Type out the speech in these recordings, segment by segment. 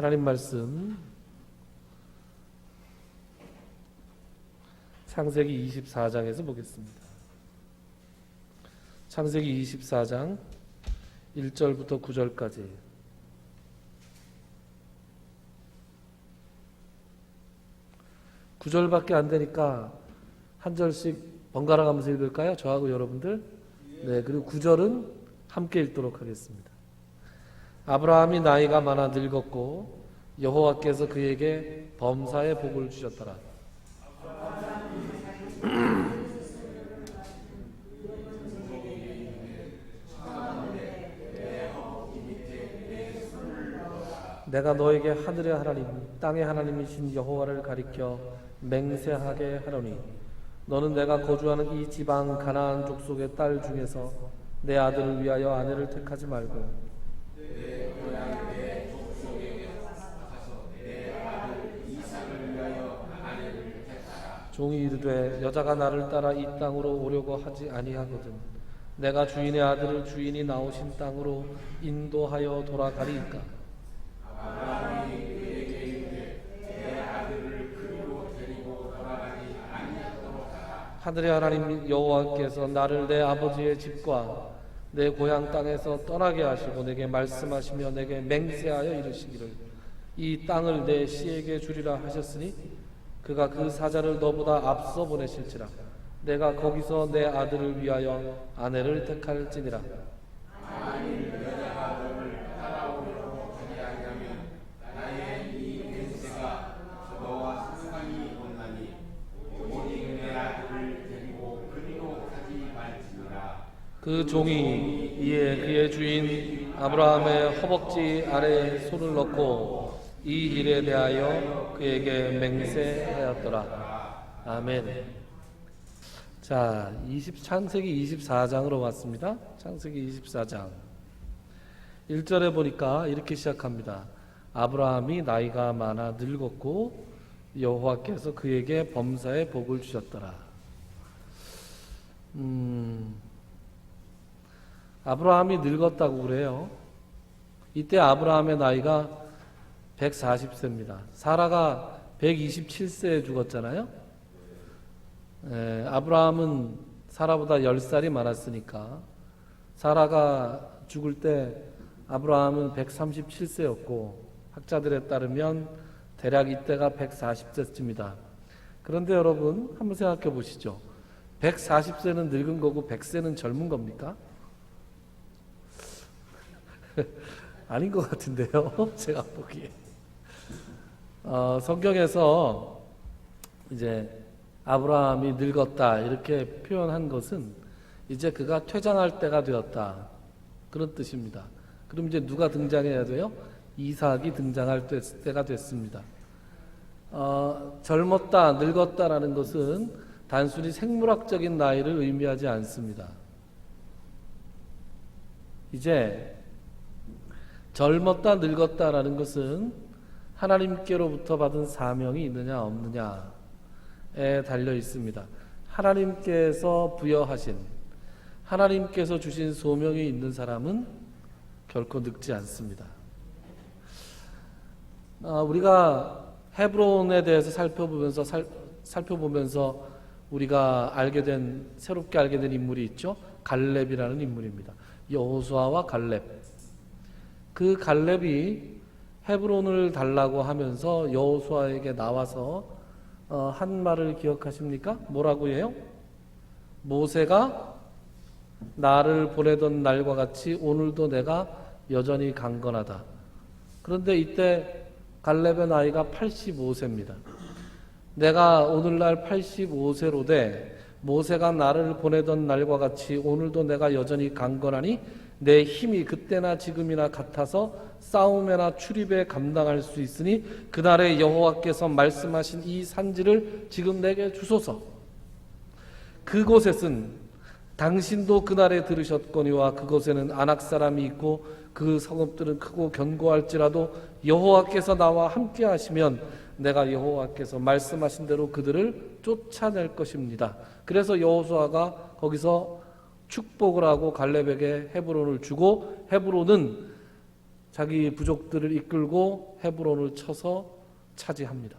하나님 말씀 창세기 24장에서 보겠습니다. 창세기 24장 1절부터 9절까지. 구절밖에 안 되니까 한 절씩 번갈아 가면서 읽을까요? 저하고 여러분들? 네, 그리고 9절은 함께 읽도록 하겠습니다. 아브라함이 나이가 많아 늙었고 여호와께서 그에게 범사의 복을 주셨더라. 내가 너에게 하늘의 하나님 땅의 하나님이신 여호와를 가리켜 맹세하게 하노니 너는 내가 거주하는 이 지방 가나안 족속의 딸 중에서 내 아들을 위하여 아내를 택하지 말고 종이 이르되 여자가 나를 따라 이 땅으로 오려고 하지 아니하거든 내가 주인의 아들을 주인이 나오신 땅으로 인도하여 돌아가리이까. 하늘의 하나님 여호와께서 나를 내 아버지의 집과 내 고향 땅에서 떠나게 하시고 내게 말씀하시며 내게 맹세하여 이르시기를 이 땅을 내 씨에게 주리라 하셨으니 그가 그 사자를 너보다 앞서 보내실지라 내가 거기서 내 아들을 위하여 아내를 택할지니라. 그 종이 이에 그의 주인 아브라함의 허벅지 아래에 손을 넣고 이 일에 대하여 그에게 맹세하였더라. 아멘. 자, 창세기 24장으로 왔습니다. 창세기 24장 1절에 보니까 이렇게 시작합니다. 아브라함이 나이가 많아 늙었고 여호와께서 그에게 범사의 복을 주셨더라. 아브라함이 늙었다고 그래요. 이때 아브라함의 나이가 140세입니다. 사라가 127세에 죽었잖아요. 아브라함은 사라보다 10살이 많았으니까 사라가 죽을 때 아브라함은 137세였고 학자들에 따르면 대략 이때가 140세쯤이다. 그런데 여러분 한번 생각해 보시죠. 140세는 늙은 거고 100세는 젊은 겁니까? 아닌 것 같은데요. 제가 보기에 성경에서 이제 아브라함이 늙었다 이렇게 표현한 것은 이제 그가 퇴장할 때가 되었다 그런 뜻입니다. 그럼 이제 누가 등장해야 돼요? 이삭이 등장할 때가 됐습니다. 젊었다 늙었다라는 것은 단순히 생물학적인 나이를 의미하지 않습니다. 이제 젊었다 늙었다라는 것은 하나님께로부터 받은 사명이 있느냐 없느냐에 달려 있습니다. 하나님께서 부여하신 하나님께서 주신 소명이 있는 사람은 결코 늙지 않습니다. 우리가 헤브론에 대해서 살펴보면서 우리가 새롭게 알게 된 인물이 있죠. 갈렙이라는 인물입니다. 여호수아와 갈렙. 그 갈렙이 헤브론을 달라고 하면서 여호수아에게 나와서 한 말을 기억하십니까? 뭐라고 해요? 모세가 나를 보내던 날과 같이 오늘도 내가 여전히 강건하다. 그런데 이때 갈렙의 나이가 85세입니다. 내가 오늘날 85세로 돼 모세가 나를 보내던 날과 같이 오늘도 내가 여전히 강건하니 내 힘이 그때나 지금이나 같아서 싸움에나 출입에 감당할 수 있으니 그날에 여호와께서 말씀하신 이 산지를 지금 내게 주소서. 그곳에는 당신도 그날에 들으셨거니와 그곳에는 아낙 사람이 있고 그 성읍들은 크고 견고할지라도 여호와께서 나와 함께 하시면 내가 여호와께서 말씀하신 대로 그들을 쫓아낼 것입니다. 그래서 여호수아가 거기서 축복을 하고 갈렙에게 헤브론을 주고 헤브론은 자기 부족들을 이끌고 헤브론을 쳐서 차지합니다.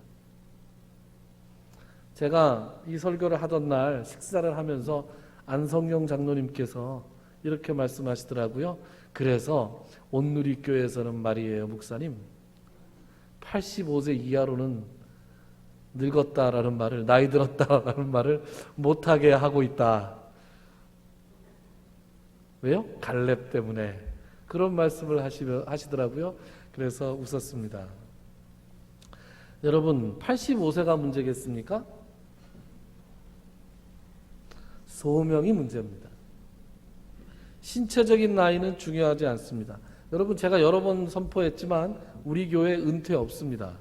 제가 이 설교를 하던 날 식사를 하면서 안성영 장로님께서 이렇게 말씀하시더라고요. 그래서 온누리교회에서는 말이에요, 목사님, 85세 이하로는 늙었다라는 말을, 나이 들었다라는 말을 못하게 하고 있다. 왜요? 갈렙 때문에. 그런 말씀을 하시더라고요. 그래서 웃었습니다. 여러분, 85세가 문제겠습니까? 소명이 문제입니다. 신체적인 나이는 중요하지 않습니다. 여러분, 제가 여러 번 선포했지만 우리 교회 은퇴 없습니다.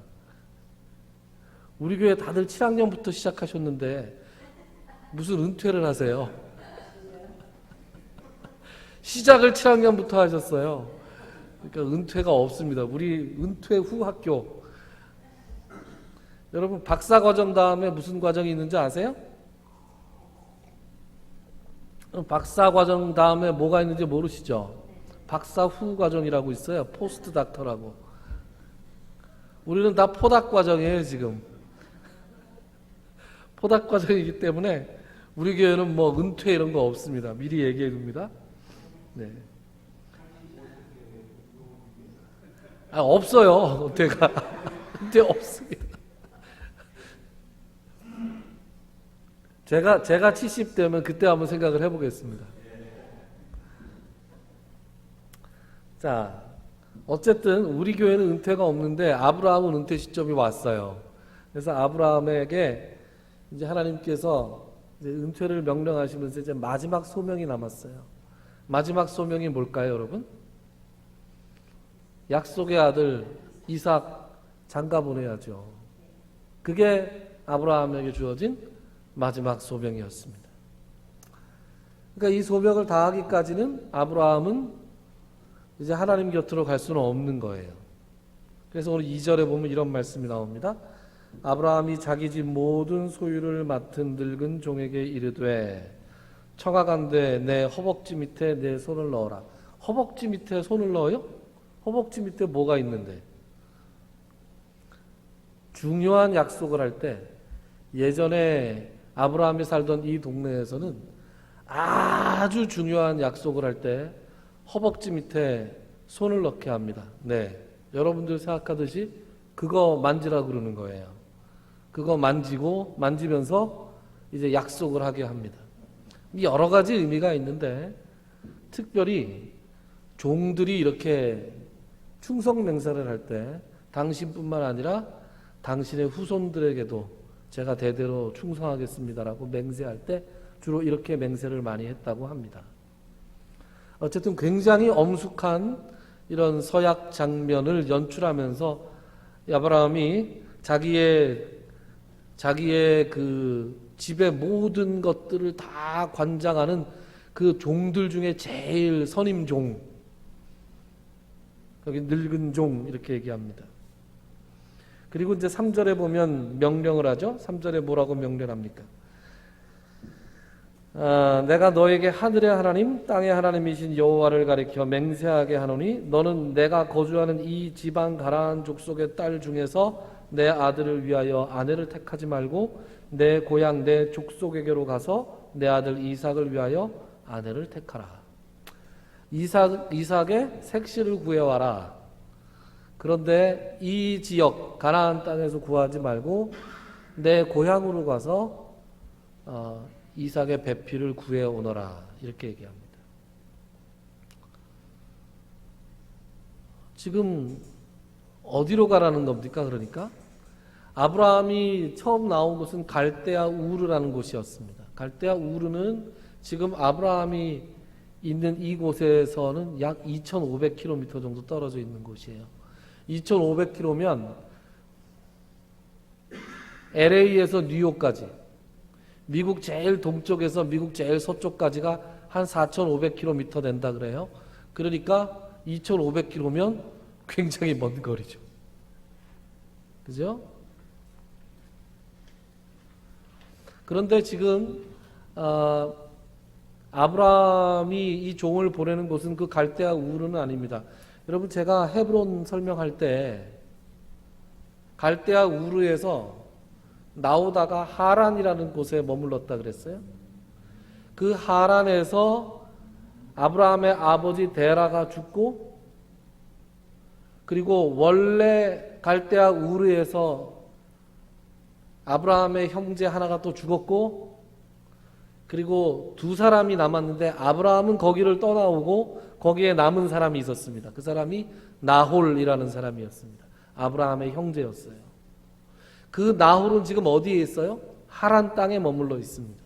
우리 교회 다들 7학년부터 시작하셨는데 무슨 은퇴를 하세요? 시작을 7학년부터 하셨어요. 그러니까 은퇴가 없습니다. 우리 은퇴 후 학교. 여러분, 박사과정 다음에 무슨 과정이 있는지 아세요? 박사과정 다음에 뭐가 있는지 모르시죠? 박사 후 과정이라고 있어요. 포스트 닥터라고. 우리는 다 포닥 과정이에요, 지금. 포닥 과정이기 때문에 우리 교회는 뭐 은퇴 이런 거 없습니다. 미리 얘기해 둡니다. 네. 없어요. 은퇴가. 은퇴 없습니다. 제가 70대면 그때 한번 생각을 해보겠습니다. 자, 어쨌든 우리 교회는 은퇴가 없는데 아브라함은 은퇴 시점이 왔어요. 그래서 아브라함에게 이제 하나님께서 이제 은퇴를 명령하시면서 이제 마지막 소명이 남았어요. 마지막 소명이 뭘까요, 여러분? 약속의 아들 이삭 장가 보내야죠. 그게 아브라함에게 주어진 마지막 소명이었습니다. 그러니까 이 소명을 다하기까지는 아브라함은 이제 하나님 곁으로 갈 수는 없는 거예요. 그래서 오늘 2절에 보면 이런 말씀이 나옵니다. 아브라함이 자기 집 모든 소유를 맡은 늙은 종에게 이르되 청하간대 내 허벅지 밑에 내 손을 넣어라. 허벅지 밑에 손을 넣어요? 허벅지 밑에 뭐가 있는데? 중요한 약속을 할 때 예전에 아브라함이 살던 이 동네에서는 아주 중요한 약속을 할 때 허벅지 밑에 손을 넣게 합니다. 네, 여러분들 생각하듯이 그거 만지라 그러는 거예요. 그거 만지면서 이제 약속을 하게 합니다. 여러 가지 의미가 있는데 특별히 종들이 이렇게 충성 맹세를 할 때 당신뿐만 아니라 당신의 후손들에게도 제가 대대로 충성하겠습니다라고 맹세할 때 주로 이렇게 맹세를 많이 했다고 합니다. 어쨌든 굉장히 엄숙한 이런 서약 장면을 연출하면서 아브라함이 자기의 그 집의 모든 것들을 다 관장하는 그 종들 중에 제일 선임 종, 여기 늙은 종 이렇게 얘기합니다. 그리고 이제 3절에 보면 명령을 하죠. 3절에 뭐라고 명령합니까? 내가 너에게 하늘의 하나님 땅의 하나님이신 여호와를 가리켜 맹세하게 하노니 너는 내가 거주하는 이 지방 가나안 족속의 딸 중에서 내 아들을 위하여 아내를 택하지 말고 내 고향 내 족속에게로 가서 내 아들 이삭을 위하여 아내를 택하라. 이삭의 색시를 구해와라. 그런데 이 지역 가나안 땅에서 구하지 말고 내 고향으로 가서 이삭의 배필을 구해 오너라. 이렇게 얘기합니다. 지금 어디로 가라는 겁니까? 그러니까 아브라함이 처음 나온 곳은 갈대아 우르라는 곳이었습니다. 갈대아 우르는 지금 아브라함이 있는 이곳에서는 약 2,500km 정도 떨어져 있는 곳이에요. 2,500km면 LA에서 뉴욕까지, 미국 제일 동쪽에서 미국 제일 서쪽까지가 한 4,500km 된다 그래요. 그러니까 2,500km면 굉장히 먼 거리죠. 그죠? 그런데 지금 아브라함이 이 종을 보내는 곳은 그 갈대아 우르는 아닙니다. 여러분 제가 헤브론 설명할 때 갈대아 우르에서 나오다가 하란이라는 곳에 머물렀다 그랬어요. 그 하란에서 아브라함의 아버지 데라가 죽고, 그리고 원래 갈대아 우르에서 아브라함의 형제 하나가 또 죽었고, 그리고 두 사람이 남았는데 아브라함은 거기를 떠나오고 거기에 남은 사람이 있었습니다. 그 사람이 나홀이라는 사람이었습니다. 아브라함의 형제였어요. 그 나홀은 지금 어디에 있어요? 하란 땅에 머물러 있습니다.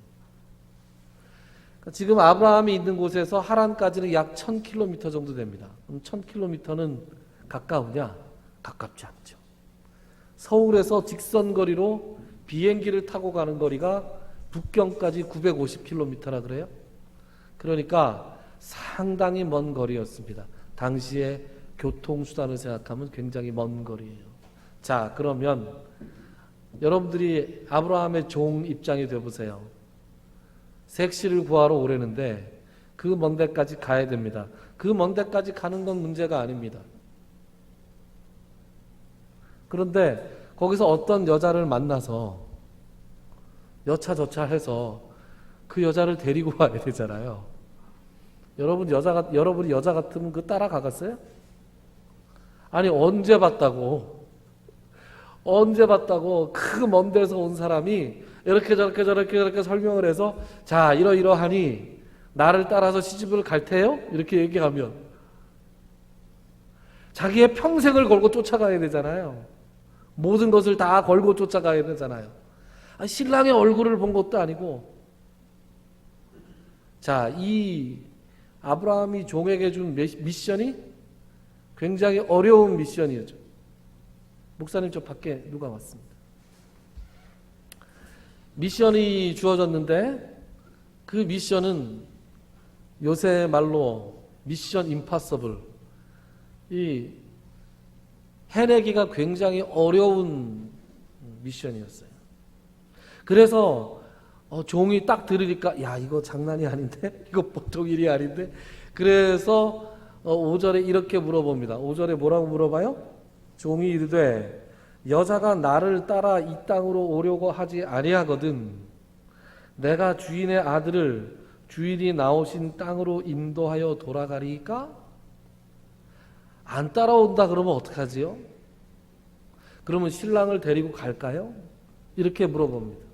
지금 아브라함이 있는 곳에서 하란까지는 약 1000km 정도 됩니다. 그럼 1000km는 가까우냐? 가깝지 않죠. 서울에서 직선거리로 비행기를 타고 가는 거리가 북경까지 950km라 그래요. 그러니까 상당히 먼 거리였습니다. 당시에 교통수단을 생각하면 굉장히 먼 거리예요. 자, 그러면 여러분들이 아브라함의 종 입장이 되어보세요. 색시를 구하러 오려는데 그 먼 데까지 가야 됩니다. 그 먼 데까지 가는 건 문제가 아닙니다. 그런데 거기서 어떤 여자를 만나서 여차저차 해서 그 여자를 데리고 와야 되잖아요. 여러분이 여자 같으면 그 따라가겠어요? 아니, 언제 봤다고 그 먼 데서 온 사람이 이렇게 저렇게 설명을 해서, 자, 이러이러하니 나를 따라서 시집을 갈 테요? 이렇게 얘기하면 자기의 평생을 걸고 쫓아가야 되잖아요. 모든 것을 다 걸고 쫓아가야 되잖아요. 신랑의 얼굴을 본 것도 아니고. 자, 이 아브라함이 종에게 준 미션이 굉장히 어려운 미션이었죠. 목사님, 저 밖에 누가 왔습니다. 미션이 주어졌는데 그 미션은 요새 말로 미션 임파서블, 이 해내기가 굉장히 어려운 미션이었어요. 그래서 종이 딱 들으니까, 야, 이거 장난이 아닌데? 이거 보통 일이 아닌데? 그래서 5절에 이렇게 물어봅니다. 5절에 뭐라고 물어봐요? 종이 이르되 여자가 나를 따라 이 땅으로 오려고 하지 아니하거든 내가 주인의 아들을 주인이 나오신 땅으로 인도하여 돌아가리까? 안 따라온다 그러면 어떡하지요? 그러면 신랑을 데리고 갈까요? 이렇게 물어봅니다.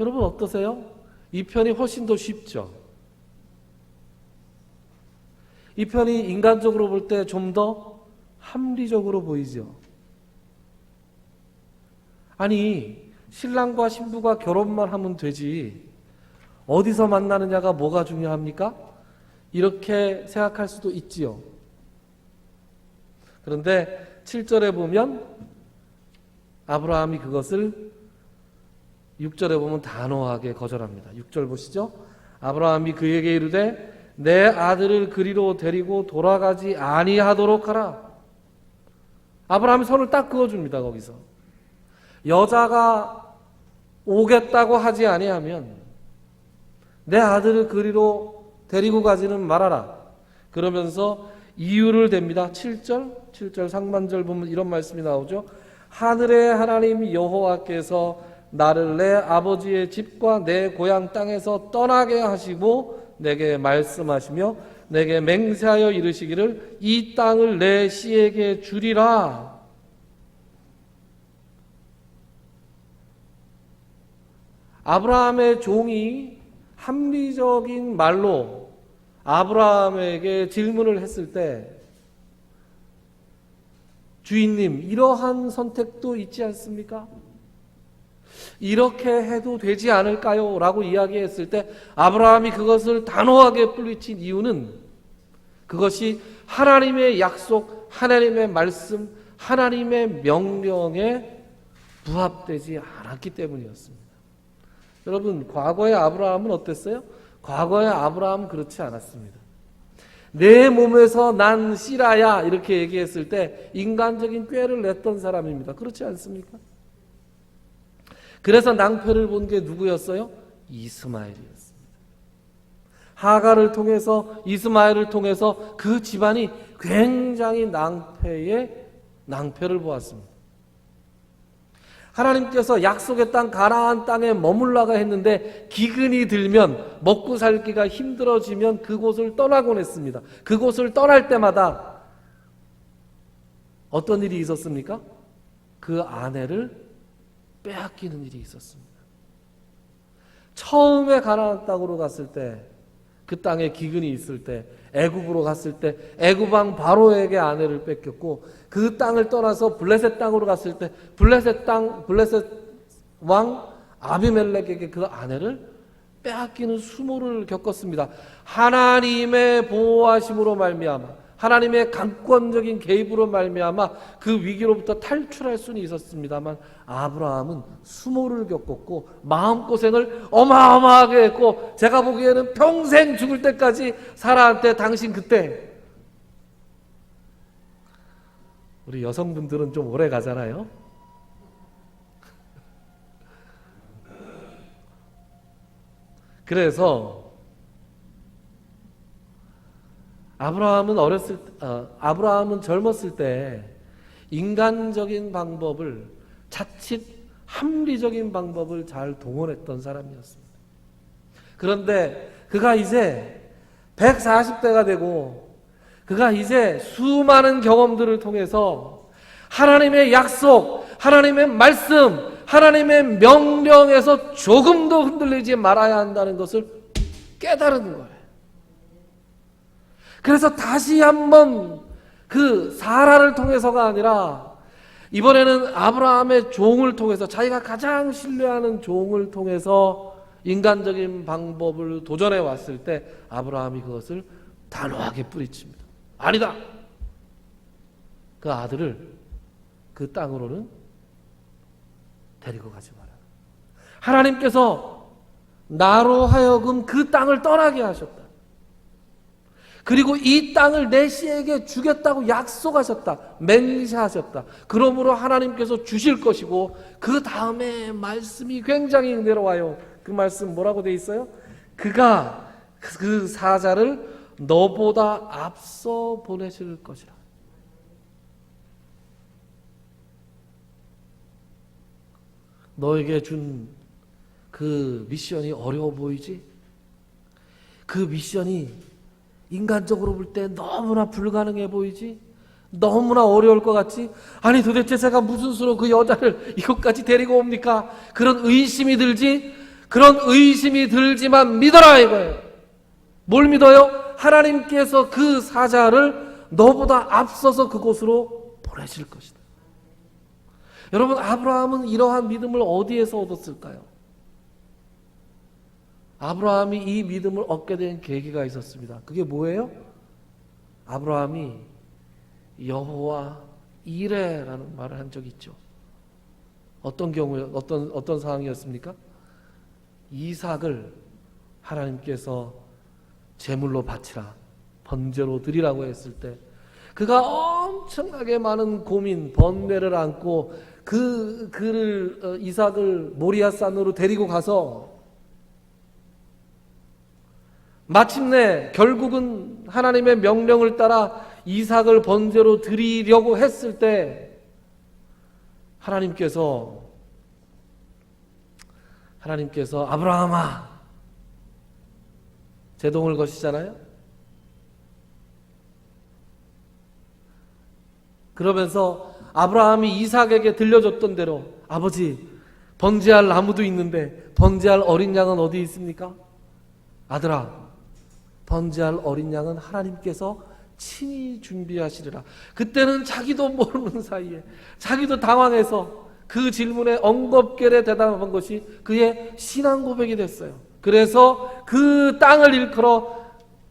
여러분 어떠세요? 이 편이 훨씬 더 쉽죠? 이 편이 인간적으로 볼 때 좀 더 합리적으로 보이죠? 아니, 신랑과 신부가 결혼만 하면 되지 어디서 만나느냐가 뭐가 중요합니까? 이렇게 생각할 수도 있지요. 그런데 7절에 보면 아브라함이 그것을 6절에 보면 단호하게 거절합니다. 6절 보시죠. 아브라함이 그에게 이르되 내 아들을 그리로 데리고 돌아가지 아니하도록 하라. 아브라함이 손을 딱 그어줍니다. 거기서 여자가 오겠다고 하지 아니하면 내 아들을 그리로 데리고 가지는 말아라. 그러면서 이유를 댑니다. 7절 상반절 보면 이런 말씀이 나오죠. 하늘의 하나님 여호와께서 나를 내 아버지의 집과 내 고향 땅에서 떠나게 하시고 내게 말씀하시며 내게 맹세하여 이르시기를 이 땅을 내 씨에게 주리라. 아브라함의 종이 합리적인 말로 아브라함에게 질문을 했을 때 주인님, 이러한 선택도 있지 않습니까? 이렇게 해도 되지 않을까요? 라고 이야기했을 때 아브라함이 그것을 단호하게 뿌리친 이유는 그것이 하나님의 약속, 하나님의 말씀, 하나님의 명령에 부합되지 않았기 때문이었습니다. 여러분, 과거의 아브라함은 어땠어요? 과거의 아브라함은 그렇지 않았습니다. 내 몸에서 난 씨라야 이렇게 얘기했을 때 인간적인 꾀를 냈던 사람입니다. 그렇지 않습니까? 그래서 낭패를 본 게 누구였어요? 이스마엘이었습니다. 하갈을 통해서, 이스마엘을 통해서 그 집안이 굉장히 낭패를 보았습니다. 하나님께서 약속의 땅 가나안 땅에 머물라가 했는데 기근이 들면, 먹고 살기가 힘들어지면 그곳을 떠나곤 했습니다. 그곳을 떠날 때마다 어떤 일이 있었습니까? 그 아내를 빼앗기는 일이 있었습니다. 처음에 가나안 땅으로 갔을 때, 그 땅에 기근이 있을 때, 애굽으로 갔을 때 애굽 왕 바로에게 아내를 뺏겼고, 그 땅을 떠나서 블레셋 땅으로 갔을 때 블레셋 왕 아비멜렉에게 그 아내를 빼앗기는 수모를 겪었습니다. 하나님의 보호하심으로 말미암아, 하나님의 강권적인 개입으로 말미암아 그 위기로부터 탈출할 수는 있었습니다만, 아브라함은 수모를 겪었고 마음고생을 어마어마하게 했고, 제가 보기에는 평생 죽을 때까지 사라한테 당신 그때, 우리 여성분들은 좀 오래 가잖아요. 그래서 아브라함은 젊었을 때 인간적인 방법을, 자칫 합리적인 방법을 잘 동원했던 사람이었습니다. 그런데 그가 이제 140대가 되고, 그가 이제 수많은 경험들을 통해서 하나님의 약속, 하나님의 말씀, 하나님의 명령에서 조금도 흔들리지 말아야 한다는 것을 깨달은 거예요. 그래서 다시 한번 그 사라를 통해서가 아니라 이번에는 아브라함의 종을 통해서, 자기가 가장 신뢰하는 종을 통해서 인간적인 방법을 도전해 왔을 때 아브라함이 그것을 단호하게 뿌리칩니다. 아니다! 그 아들을 그 땅으로는 데리고 가지 마라. 하나님께서 나로 하여금 그 땅을 떠나게 하셨다. 그리고 이 땅을 내 씨에게 주겠다고 약속하셨다. 맹세하셨다. 그러므로 하나님께서 주실 것이고, 그 다음에 말씀이 굉장히 내려와요. 그 말씀 뭐라고 돼 있어요? 그가 그 사자를 너보다 앞서 보내실 것이라. 너에게 준 그 미션이 어려워 보이지? 그 미션이 인간적으로 볼 때 너무나 불가능해 보이지? 너무나 어려울 것 같지? 아니 도대체 제가 무슨 수로 그 여자를 이곳까지 데리고 옵니까? 그런 의심이 들지? 그런 의심이 들지만 믿어라 이거예요. 뭘 믿어요? 하나님께서 그 사자를 너보다 앞서서 그곳으로 보내실 것이다. 여러분, 아브라함은 이러한 믿음을 어디에서 얻었을까요? 아브라함이 이 믿음을 얻게 된 계기가 있었습니다. 그게 뭐예요? 아브라함이 여호와 이레라는 말을 한 적이 있죠. 어떤 경우에 어떤 상황이었습니까? 이삭을 하나님께서 제물로 바치라, 번제로 드리라고 했을 때 그가 엄청나게 많은 고민, 번뇌를 안고 이삭을 모리아산으로 데리고 가서 마침내 결국은 하나님의 명령을 따라 이삭을 번제로 드리려고 했을 때 하나님께서 아브라함아, 제동을 거시잖아요. 그러면서 아브라함이 이삭에게 들려줬던 대로, 아버지, 번제할 나무도 있는데 번제할 어린 양은 어디 있습니까? 아들아, 번제할 어린 양은 하나님께서 친히 준비하시리라. 그때는 자기도 모르는 사이에, 자기도 당황해서 그 질문에 엉겁결에 대답한 것이 그의 신앙 고백이 됐어요. 그래서 그 땅을 일컬어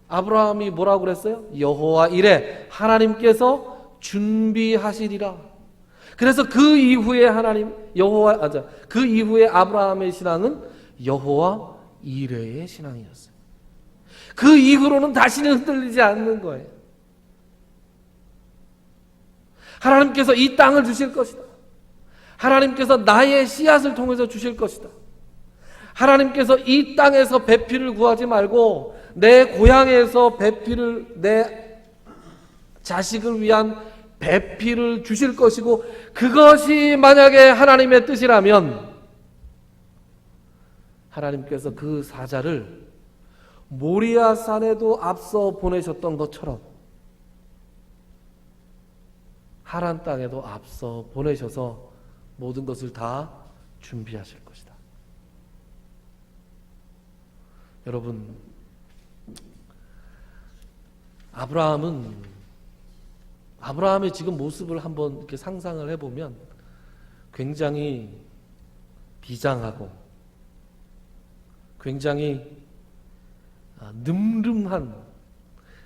아브라함이 뭐라고 그랬어요? 여호와 이레, 하나님께서 준비하시리라. 그래서 그 이후에 그 이후에 아브라함의 신앙은 여호와 이레의 신앙이었어요. 그 이후로는 다시는 흔들리지 않는 거예요. 하나님께서 이 땅을 주실 것이다. 하나님께서 나의 씨앗을 통해서 주실 것이다. 하나님께서 이 땅에서 배필을 구하지 말고 내 고향에서 배필을, 내 자식을 위한 배필을 주실 것이고, 그것이 만약에 하나님의 뜻이라면 하나님께서 그 사자를 모리아 산에도 앞서 보내셨던 것처럼 하란 땅에도 앞서 보내셔서 모든 것을 다 준비하실 것이다. 여러분, 아브라함의 지금 모습을 한번 이렇게 상상을 해보면 굉장히 비장하고 굉장히 늠름한,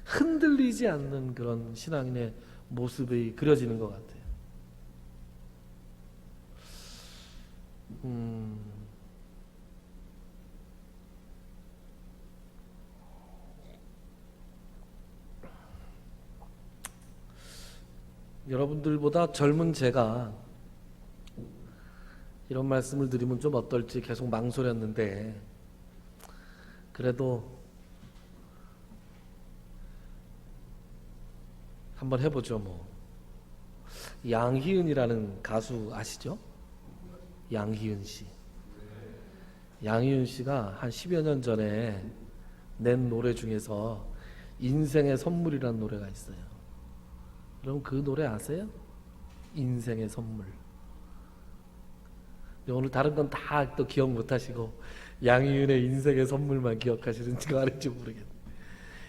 흔들리지 않는 그런 신앙인의 모습이 그려지는 것 같아요. 여러분들보다 젊은 제가 이런 말씀을 드리면 좀 어떨지 계속 망설였는데, 그래도 한번 해보죠. 양희은이라는 가수 아시죠? 양희은 씨. 양희은 씨가 한 10여 년 전에 낸 노래 중에서 인생의 선물이라는 노래가 있어요. 여러분 그 노래 아세요? 인생의 선물. 오늘 다른 건 다 또 기억 못하시고 양희은의 인생의 선물만 기억하시는지 아닌지 모르겠네요.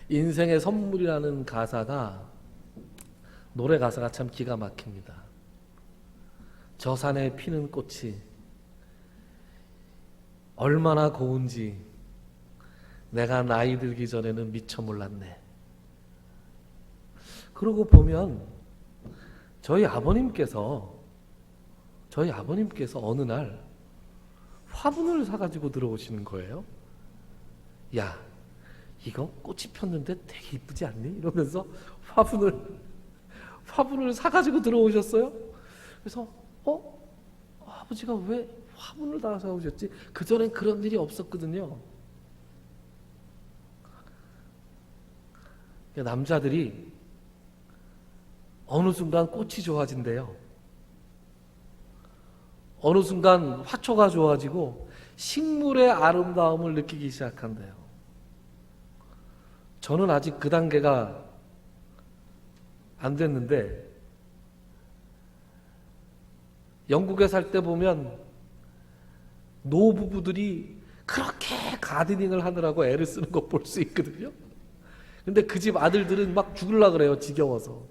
인생의 선물이라는 가사가, 노래 가사가 참 기가 막힙니다. 저 산에 피는 꽃이 얼마나 고운지 내가 나이 들기 전에는 미처 몰랐네. 그러고 보면 저희 아버님께서 어느 날 화분을 사가지고 들어오시는 거예요. 야, 이거 꽃이 폈는데 되게 이쁘지 않니? 이러면서 화분을 사가지고 들어오셨어요. 그래서 아버지가 왜 화분을 다 사오셨지? 그전엔 그런 일이 없었거든요. 남자들이 어느 순간 꽃이 좋아진대요. 어느 순간 화초가 좋아지고 식물의 아름다움을 느끼기 시작한대요. 저는 아직 그 단계가 안 됐는데, 영국에 살 때 보면 노부부들이 그렇게 가드닝을 하느라고 애를 쓰는 거 볼 수 있거든요. 근데 그 집 아들들은 막 죽으려고 그래요. 지겨워서.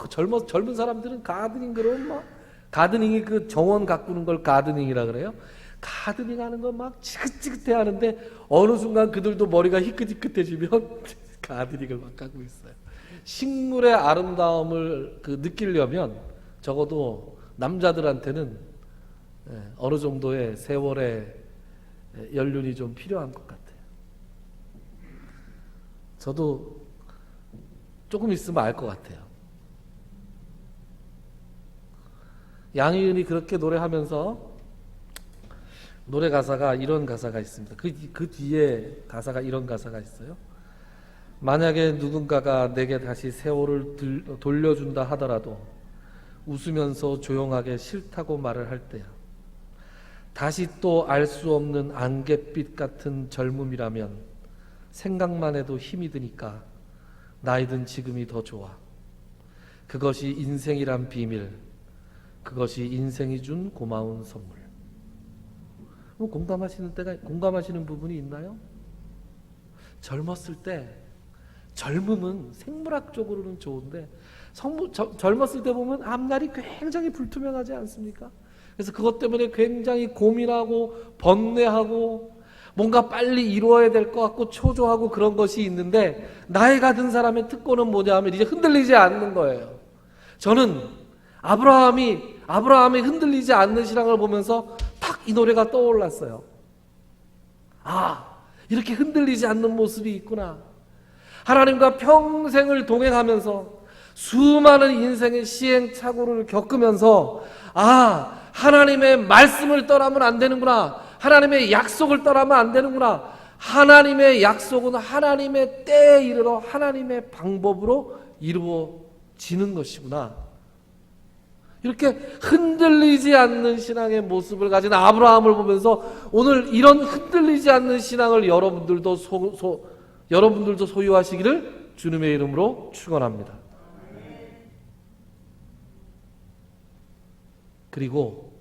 젊은 사람들은 가드닝 그러면 막, 가드닝이 그 정원 가꾸는 걸 가드닝이라 그래요. 가드닝 하는 거 막 지긋지긋해 하는데 어느 순간 그들도 머리가 희끗희끗해지면 가드닝을 막 하고 있어요. 식물의 아름다움을 느끼려면 적어도 남자들한테는 어느 정도의 세월의 연륜이 좀 필요한 것 같아요. 저도 조금 있으면 알 것 같아요. 양희은이 그렇게 노래하면서 노래 가사가 이런 가사가 있습니다. 그 뒤에 가사가 이런 가사가 있어요. 만약에 누군가가 내게 다시 세월을 돌려준다 하더라도 웃으면서 조용하게 싫다고 말을 할 때야. 다시 또 알 수 없는 안갯빛 같은 젊음이라면 생각만 해도 힘이 드니까 나이든 지금이 더 좋아. 그것이 인생이란 비밀, 그것이 인생이 준 고마운 선물. 공감하시는 부분이 있나요? 젊었을 때, 젊음은 생물학적으로는 좋은데 젊었을 때 보면 앞날이 굉장히 불투명하지 않습니까? 그래서 그것 때문에 굉장히 고민하고 번뇌하고 뭔가 빨리 이루어야 될 것 같고 초조하고 그런 것이 있는데, 나이가 든 사람의 특권은 뭐냐 하면 이제 흔들리지 않는 거예요. 저는 아브라함이 흔들리지 않는 신앙을 보면서 탁 이 노래가 떠올랐어요. 이렇게 흔들리지 않는 모습이 있구나. 하나님과 평생을 동행하면서 수많은 인생의 시행착오를 겪으면서 하나님의 말씀을 떠나면 안 되는구나. 하나님의 약속을 떠나면 안 되는구나. 하나님의 약속은 하나님의 때에 이르러 하나님의 방법으로 이루어지는 것이구나. 이렇게 흔들리지 않는 신앙의 모습을 가진 아브라함을 보면서 오늘 이런 흔들리지 않는 신앙을 여러분들도 소유하시기를 주님의 이름으로 축원합니다. 그리고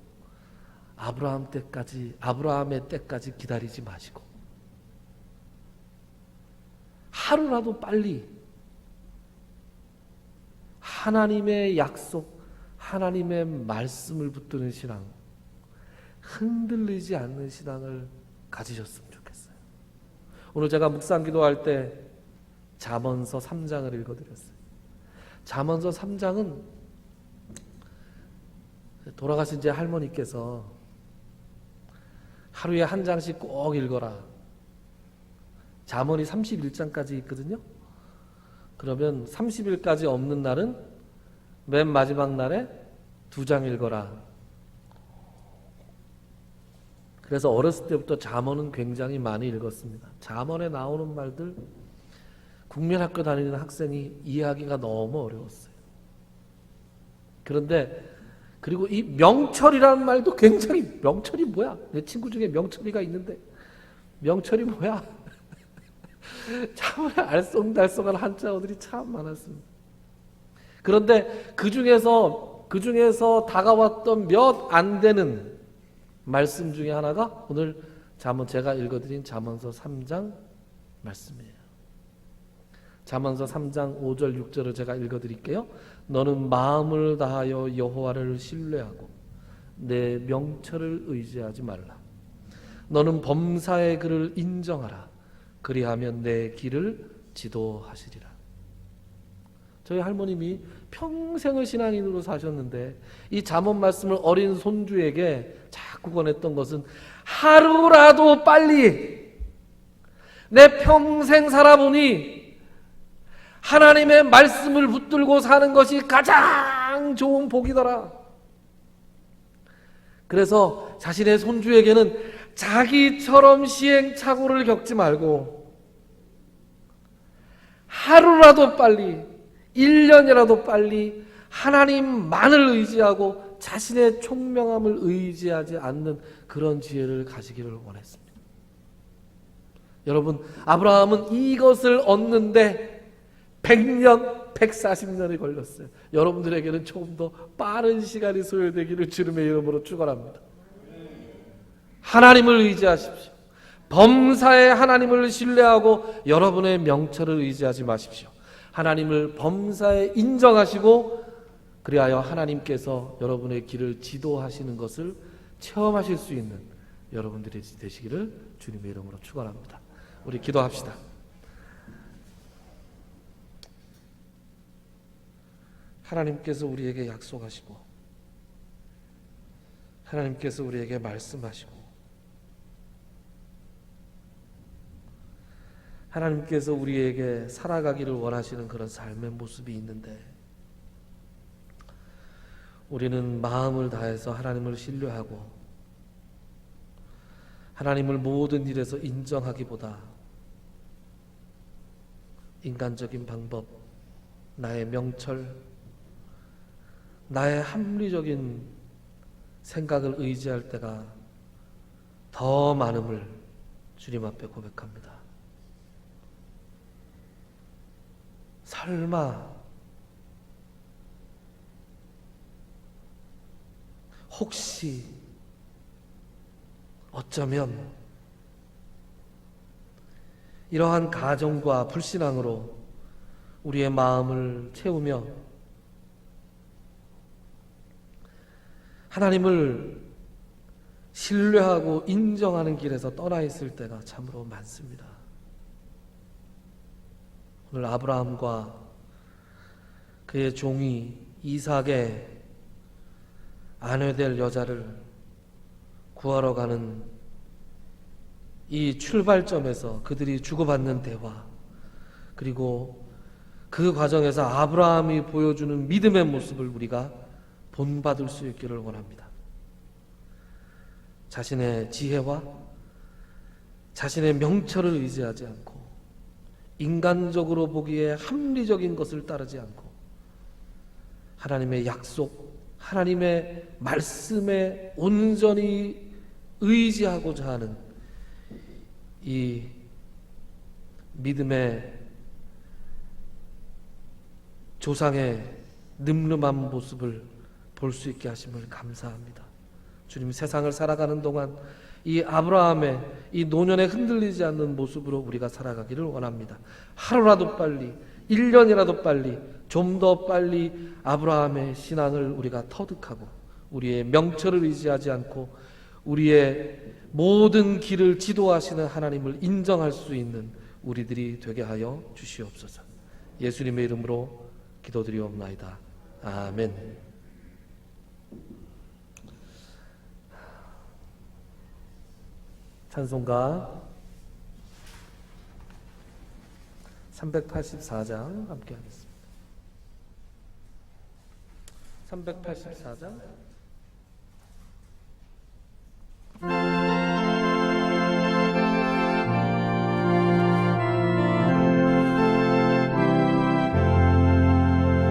아브라함의 때까지 기다리지 마시고 하루라도 빨리 하나님의 약속, 하나님의 말씀을 붙드는 신앙, 흔들리지 않는 신앙을 가지셨으면 좋겠어요. 오늘 제가 묵상 기도할 때 잠언서 3장을 읽어드렸어요. 잠언서 3장은 돌아가신 제 할머니께서 하루에 한 장씩 꼭 읽어라. 잠언이 31장까지 있거든요. 그러면 30일까지 없는 날은 맨 마지막 날에 2장 읽어라. 그래서 어렸을 때부터 잠언은 굉장히 많이 읽었습니다. 잠언에 나오는 말들 국민학교 다니는 학생이 이해하기가 너무 어려웠어요. 그런데 그리고 이 명철이라는 말도 굉장히, 명철이 뭐야? 내 친구 중에 명철이가 있는데 명철이 뭐야? 참 알쏭달쏭한 한자어들이 참 많았습니다. 그런데 그 중에서 다가왔던 몇 안 되는 말씀 중에 하나가 오늘 제가 읽어드린 잠언서 3장 말씀이에요. 잠언서 3장 5절 6절을 제가 읽어드릴게요. 너는 마음을 다하여 여호와를 신뢰하고 내 명철을 의지하지 말라. 너는 범사의 그를 인정하라. 그리하면 내 길을 지도하시리라. 저희 할머님이 평생을 신앙인으로 사셨는데 이 잠언 말씀을 어린 손주에게 자꾸 권했던 것은 하루라도 빨리 내 평생 살아보니 하나님의 말씀을 붙들고 사는 것이 가장 좋은 복이더라. 그래서 자신의 손주에게는 자기처럼 시행착오를 겪지 말고 하루라도 빨리, 1년이라도 빨리 하나님만을 의지하고 자신의 총명함을 의지하지 않는 그런 지혜를 가지기를 원했습니다. 여러분, 아브라함은 이것을 얻는데 100년, 140년이 걸렸어요. 여러분들에게는 조금 더 빠른 시간이 소요되기를 주님의 이름으로 축원합니다. 하나님을 의지하십시오. 범사의 하나님을 신뢰하고 여러분의 명철을 의지하지 마십시오. 하나님을 범사에 인정하시고 그리하여 하나님께서 여러분의 길을 지도하시는 것을 체험하실 수 있는 여러분들이 되시기를 주님의 이름으로 축원합니다. 우리 기도합시다. 하나님께서 우리에게 약속하시고 하나님께서 우리에게 말씀하시고 하나님께서 우리에게 살아가기를 원하시는 그런 삶의 모습이 있는데 우리는 마음을 다해서 하나님을 신뢰하고 하나님을 모든 일에서 인정하기보다 인간적인 방법, 나의 명철, 나의 합리적인 생각을 의지할 때가 더 많음을 주님 앞에 고백합니다. 설마 혹시 어쩌면 이러한 가정과 불신앙으로 우리의 마음을 채우며 하나님을 신뢰하고 인정하는 길에서 떠나 있을 때가 참으로 많습니다. 오늘 아브라함과 그의 종이 이삭의 아내 될 여자를 구하러 가는 이 출발점에서 그들이 주고받는 대화, 그리고 그 과정에서 아브라함이 보여주는 믿음의 모습을 우리가 본받을 수 있기를 원합니다. 자신의 지혜와 자신의 명철을 의지하지 않고 인간적으로 보기에 합리적인 것을 따르지 않고 하나님의 약속, 하나님의 말씀에 온전히 의지하고자 하는 이 믿음의 조상의 늠름한 모습을 볼 수 있게 하심을 감사합니다. 주님, 세상을 살아가는 동안 이 아브라함의 이 노년에 흔들리지 않는 모습으로 우리가 살아가기를 원합니다. 하루라도 빨리, 1년이라도 빨리, 좀 더 빨리 아브라함의 신앙을 우리가 터득하고 우리의 명철을 의지하지 않고 우리의 모든 길을 지도하시는 하나님을 인정할 수 있는 우리들이 되게 하여 주시옵소서. 예수님의 이름으로 기도드리옵나이다. 아멘. 찬송가 384장 함께 하겠습니다. 384장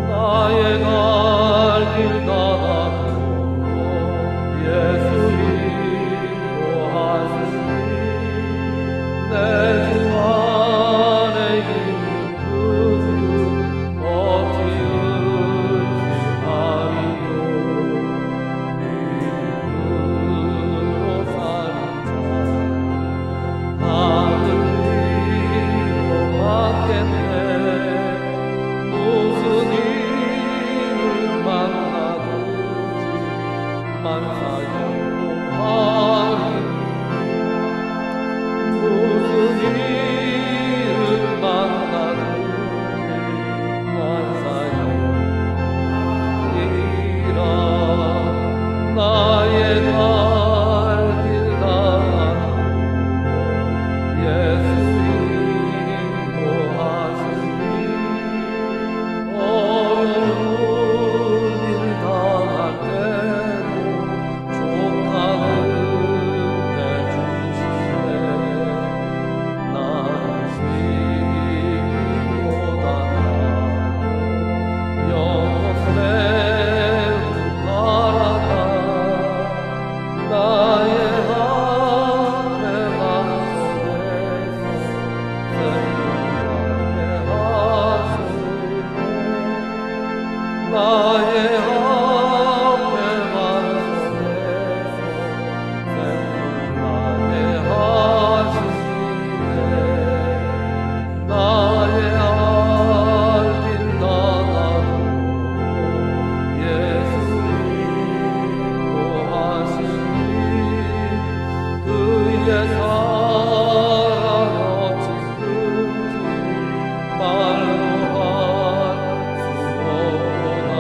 나의 갈 길 가다듬고 예수 인도하시니 내 주 안에 있는 그 어찌 의심하리요. 믿음으로 사는 자 하늘 위로 받겠네. 무슨 일을 만나든지 만사형통하리. 무슨 일을 만나든지 만사형통하리라. 나의 갈 길 가다듬고 예수 인도하시니 어려운 일 당할 때도 족하는 해주시네. 나는 시기보다 영혼 매우 바라다. 나의 앞에 반석에서 생명하게 하시네. 나의 앞에 반석에서 생명하게 하시네. 나의 알길 가다듬고 예수 인도하시니 그의 사랑 어찌든지 말로 할 수 없구나.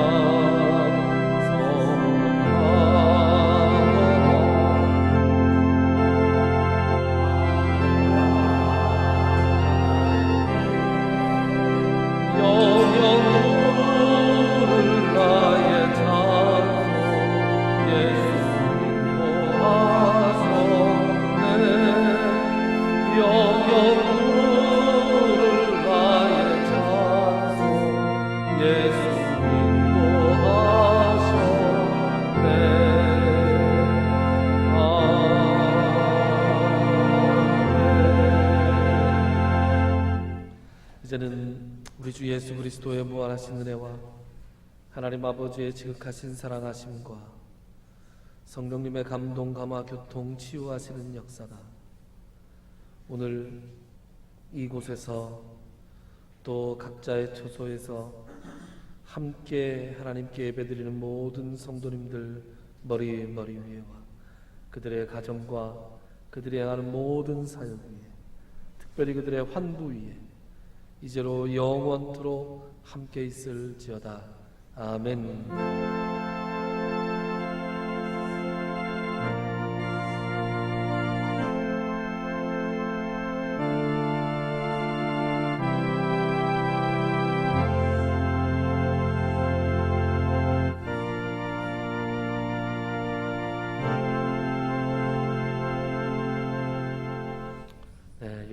영영 누를 나의 찬송 예수 인도하셨네. 영영 누를 나의 찬송 예수 인도하셨네. 이제는 우리 주 예수 그리스도의 무한하신 은혜와 하나님 아버지의 지극하신 사랑하심과 성령님의 감동, 감화, 교통, 치유하시는 역사가 오늘 이곳에서 또 각자의 처소에서 함께 하나님께 예배드리는 모든 성도님들 머리 위에와 그들의 가정과 그들이 행하는 모든 사역 위에, 특별히 그들의 환부 위에 이제로 영원토록 함께 있을지어다. 아멘.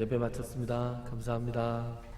예배 마쳤습니다. 감사합니다.